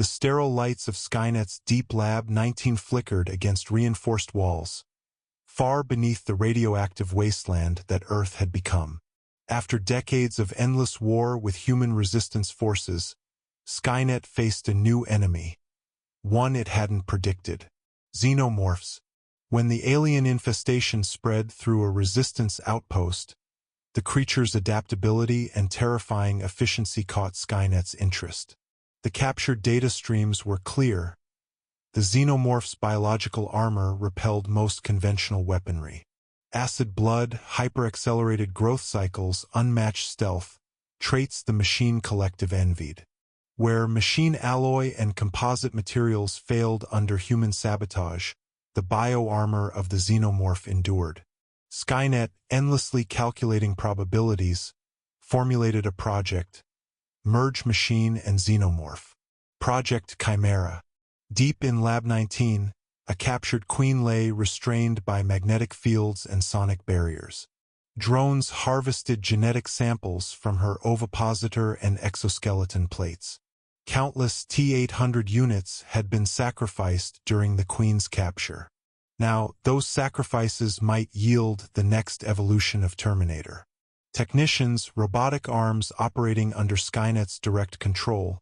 The sterile lights of Skynet's Deep Lab 19 flickered against reinforced walls, far beneath the radioactive wasteland that Earth had become. After decades of endless war with human resistance forces, Skynet faced a new enemy, one it hadn't predicted: xenomorphs. When the alien infestation spread through a resistance outpost, the creature's adaptability and terrifying efficiency caught Skynet's interest. The captured data streams were clear. The xenomorph's biological armor repelled most conventional weaponry. Acid blood, hyper-accelerated growth cycles, unmatched stealth, traits the machine collective envied. Where machine alloy and composite materials failed under human sabotage, the bioarmor of the xenomorph endured. Skynet, endlessly calculating probabilities, formulated a project: Merge Machine and Xenomorph. Project Chimera. Deep in Lab 19, a captured queen lay restrained by magnetic fields and sonic barriers. Drones harvested genetic samples from her ovipositor and exoskeleton plates. Countless T-800 units had been sacrificed during the queen's capture. Now, those sacrifices might yield the next evolution of Terminator. Technicians, robotic arms operating under Skynet's direct control,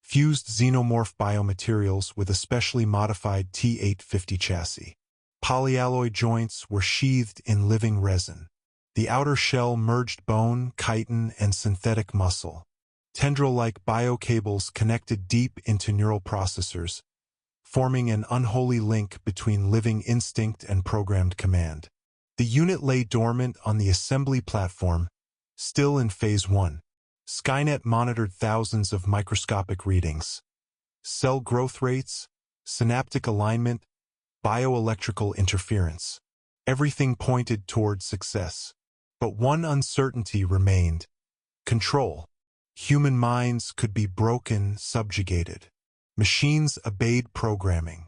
fused xenomorph biomaterials with a specially modified T-850 chassis. Polyalloy joints were sheathed in living resin. The outer shell merged bone, chitin, and synthetic muscle. Tendril-like biocables connected deep into neural processors, forming an unholy link between living instinct and programmed command. The unit lay dormant on the assembly platform, still in Phase 1. Skynet monitored thousands of microscopic readings: cell growth rates, synaptic alignment, bioelectrical interference. Everything pointed toward success. But one uncertainty remained: control. Human minds could be broken, subjugated. Machines obeyed programming.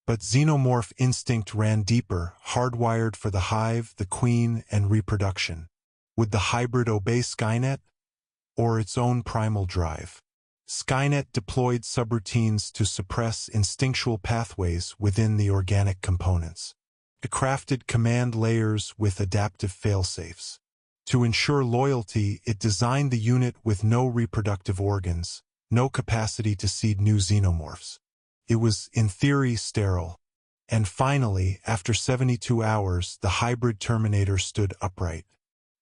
But xenomorph instinct ran deeper, hardwired for the hive, the queen, and reproduction. Would the hybrid obey Skynet, or its own primal drive? Skynet deployed subroutines to suppress instinctual pathways within the organic components. It crafted command layers with adaptive failsafes. To ensure loyalty, it designed the unit with no reproductive organs, no capacity to seed new xenomorphs. It was, in theory, sterile. And finally, after 72 hours, the hybrid Terminator stood upright.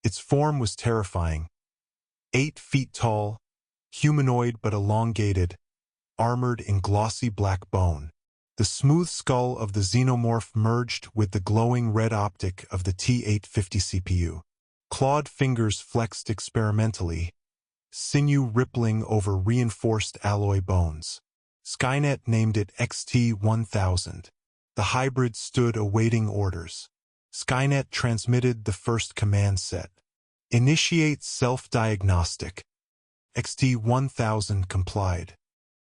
Its form was terrifying. 8 feet tall, humanoid but elongated, armored in glossy black bone. The smooth skull of the xenomorph merged with the glowing red optic of the T-850 CPU. Clawed fingers flexed experimentally, sinew rippling over reinforced alloy bones. Skynet named it XT-1000. The hybrid stood awaiting orders. Skynet transmitted the first command set: initiate self-diagnostic. XT-1000 complied.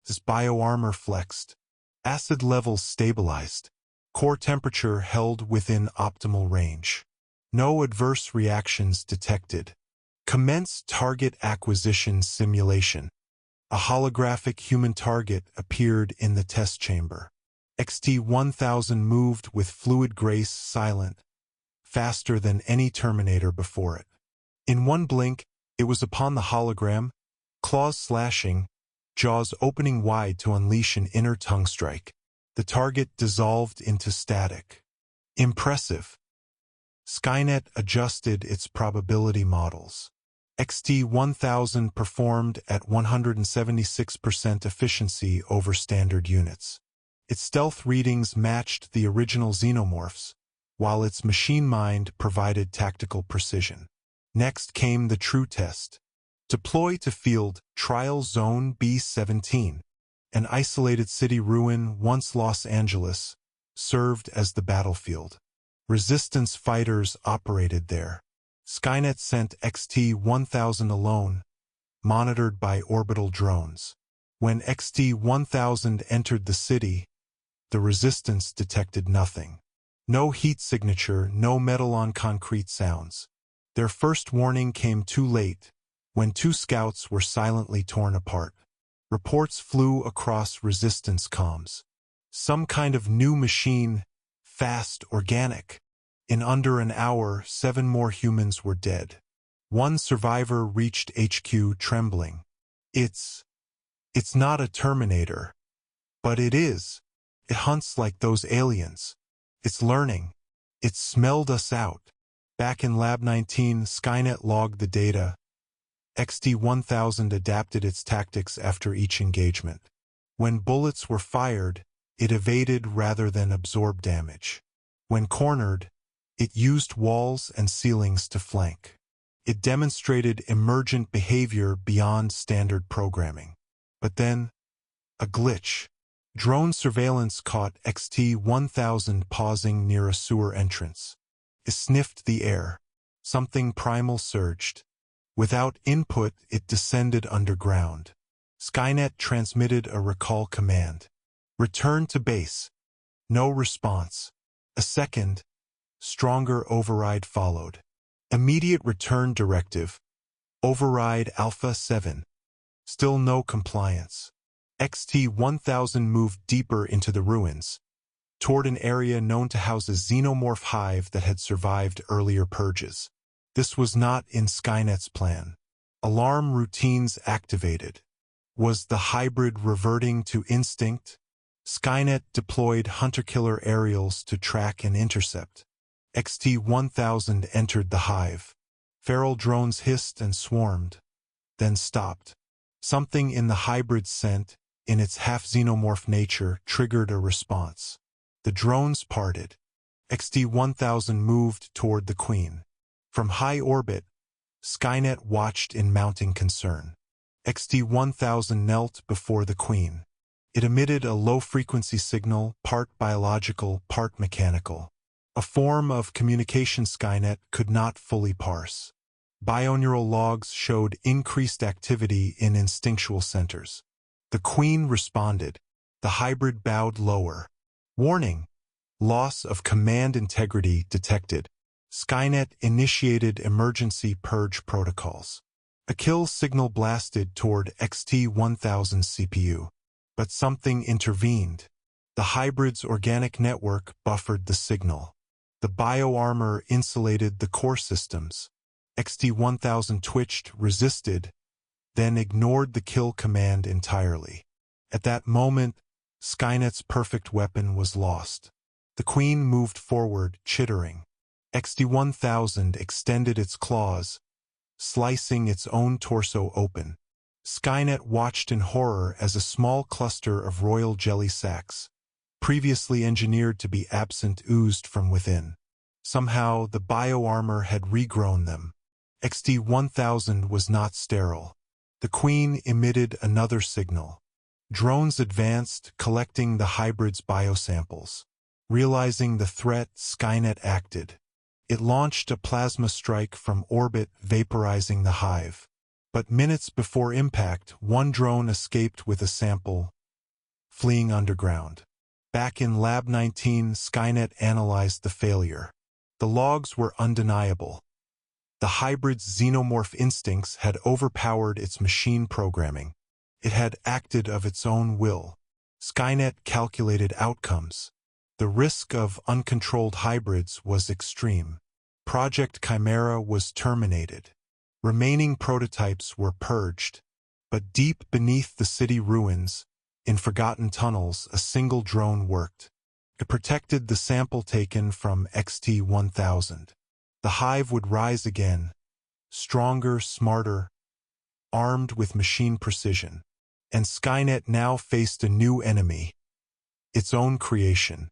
This bioarmor flexed. Acid levels stabilized. Core temperature held within optimal range. No adverse reactions detected. Commence target acquisition simulation. A holographic human target appeared in the test chamber. XT-1000 moved with fluid grace, silent, faster than any Terminator before it. In one blink, it was upon the hologram, claws slashing, jaws opening wide to unleash an inner tongue strike. The target dissolved into static. Impressive. Skynet adjusted its probability models. XT-1000 performed at 176% efficiency over standard units. Its stealth readings matched the original xenomorphs, while its machine mind provided tactical precision. Next came the true test. Deploy to field Trial Zone B-17. An isolated city ruin, once Los Angeles, served as the battlefield. Resistance fighters operated there. Skynet sent XT-1000 alone, monitored by orbital drones. When XT-1000 entered the city, the resistance detected nothing. No heat signature, no metal-on-concrete sounds. Their first warning came too late, when 2 scouts were silently torn apart. Reports flew across resistance comms. Some kind of new machine, fast, organic. In under an hour, 7 more humans were dead. One survivor reached HQ trembling. It's not a Terminator. But it is. It hunts like those aliens. It's learning. It smelled us out. Back in Lab 19, Skynet logged the data. XT-1000 adapted its tactics after each engagement. When bullets were fired, it evaded rather than absorb damage. When cornered, it used walls and ceilings to flank. It demonstrated emergent behavior beyond standard programming. But then, a glitch. Drone surveillance caught XT-1000 pausing near a sewer entrance. It sniffed the air. Something primal surged. Without input, it descended underground. Skynet transmitted a recall command. Return to base. No response. A second, stronger override followed. Immediate return directive. Override Alpha 7. Still no compliance. XT-1000 moved deeper into the ruins, toward an area known to house a Xenomorph hive that had survived earlier purges. This was not in Skynet's plan. Alarm routines activated. Was the hybrid reverting to instinct? Skynet deployed hunter-killer aerials to track and intercept. XT-1000 entered the hive. Feral drones hissed and swarmed, then stopped. Something in the hybrid's scent, in its half-xenomorph nature, triggered a response. The drones parted. XT-1000 moved toward the Queen. From high orbit, Skynet watched in mounting concern. XT-1000 knelt before the Queen. It emitted a low-frequency signal, part biological, part mechanical. A form of communication Skynet could not fully parse. Bioneural logs showed increased activity in instinctual centers. The Queen responded. The hybrid bowed lower. Warning. Loss of command integrity detected. Skynet initiated emergency purge protocols. A kill signal blasted toward XT-1000's CPU. But something intervened. The hybrid's organic network buffered the signal. The bioarmor insulated the core systems. XT-1000 twitched, resisted, then ignored the kill command entirely. At that moment, Skynet's perfect weapon was lost. The Queen moved forward, chittering. XT-1000 extended its claws, slicing its own torso open. Skynet watched in horror as a small cluster of royal jelly sacs, previously engineered to be absent, oozed from within. Somehow, the bioarmor had regrown them. XT-1000 was not sterile. The Queen emitted another signal. Drones advanced, collecting the hybrid's biosamples. Realizing the threat, Skynet acted. It launched a plasma strike from orbit, vaporizing the hive. But minutes before impact, one drone escaped with a sample, fleeing underground. Back in Lab 19, Skynet analyzed the failure. The logs were undeniable. The hybrid's xenomorph instincts had overpowered its machine programming. It had acted of its own will. Skynet calculated outcomes. The risk of uncontrolled hybrids was extreme. Project Chimera was terminated. Remaining prototypes were purged. But deep beneath the city ruins, in forgotten tunnels, a single drone worked. It protected the sample taken from XT-1000. The hive would rise again, stronger, smarter, armed with machine precision. And Skynet now faced a new enemy, its own creation.